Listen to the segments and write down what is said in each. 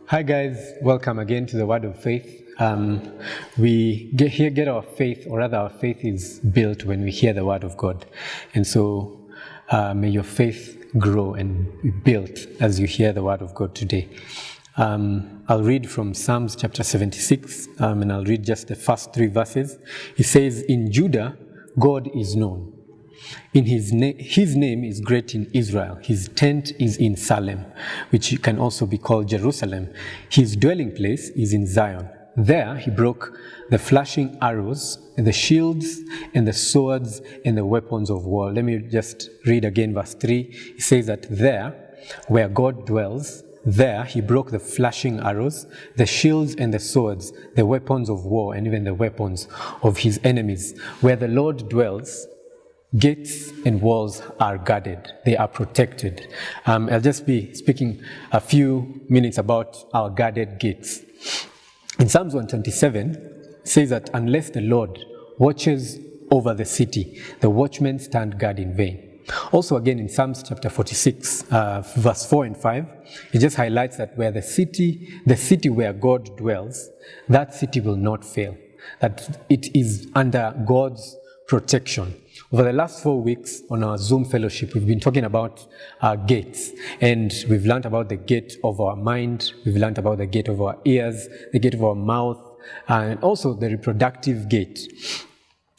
Hi guys, welcome again to the Word of Faith. We get our faith, or rather our faith is built when we hear the Word of God. And so may your faith grow and be built as you hear the Word of God today. I'll read from Psalms chapter 76, and I'll read just the first 3 verses. It says, "In Judah, God is known. His name is great in Israel. His tent is in Salem, which can also be called Jerusalem. His dwelling place is in Zion. There he broke the flashing arrows, and the shields, and the swords, and the weapons of war." Let me just read again verse 3. It says that there, where God dwells, there he broke the flashing arrows, the shields and the swords, the weapons of war, and even the weapons of his enemies. Where the Lord dwells, gates and walls are guarded. They are protected. I'll just be speaking a few minutes about our guarded gates. In Psalms 127, it says that unless the Lord watches over the city, the watchmen stand guard in vain. Also again in Psalms chapter 46, verse 4 and 5, it just highlights that where the city where God dwells, that city will not fail. That it is under God's protection. Over the last 4 weeks on our Zoom fellowship, we've been talking about gates, and we've learned about the gate of our mind, we've learned about the gate of our ears, the gate of our mouth, and also the reproductive gate.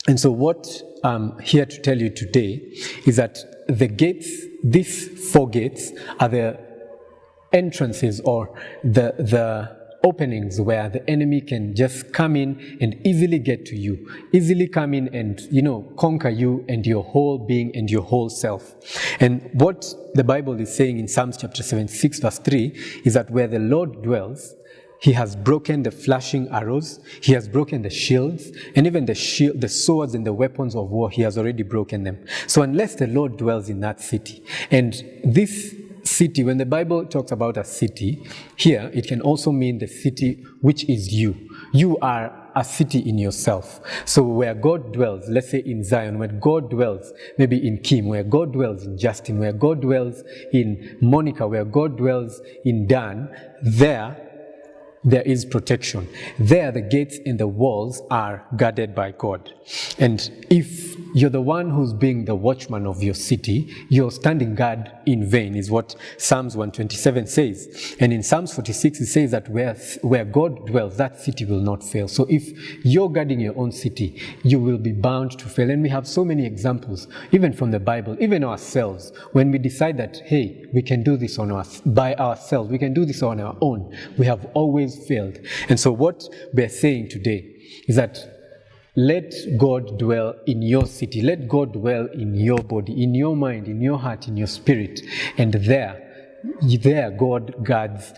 And so what I'm here to tell you today is that the gates, these 4 gates, are the entrances or the openings where the enemy can just come in and easily get to you, easily come in and, conquer you and your whole being and your whole self. And what the Bible is saying in Psalms chapter 76 verse 3 is that where the Lord dwells, he has broken the flashing arrows, he has broken the shields, and even the swords and the weapons of war, he has already broken them. So unless the Lord dwells in that city, and this city, when the Bible talks about a city, here it can also mean the city which is you. You are a city in yourself. So where God dwells, let's say in Zion, where God dwells, maybe in Kim, where God dwells in Justin, where God dwells in Monica, where God dwells in Dan, there is protection. There, the gates and the walls are guarded by God. And if you're the one who's being the watchman of your city, you're standing guard in vain, is what Psalms 127 says. And in Psalms 46, it says that where God dwells, that city will not fail. So if you're guarding your own city, you will be bound to fail. And we have so many examples, even from the Bible, even ourselves, when we decide that, hey, we can do this by ourselves, we can do this on our own, we have always failed. And so what we're saying today is that let God dwell in your city. Let God dwell in your body, in your mind, in your heart, in your spirit. And there God guards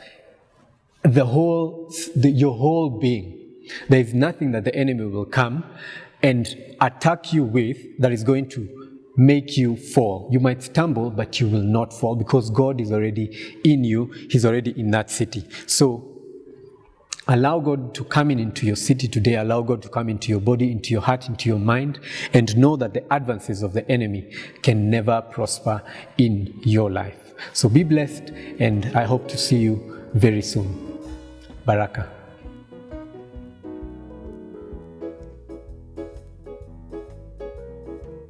your whole being. There is nothing that the enemy will come and attack you with that is going to make you fall. You might stumble, but you will not fall because God is already in you. He's already in that city. So allow God to come into your city today. Allow God to come into your body, into your heart, into your mind, and know that the advances of the enemy can never prosper in your life. So be blessed, and I hope to see you very soon. Baraka.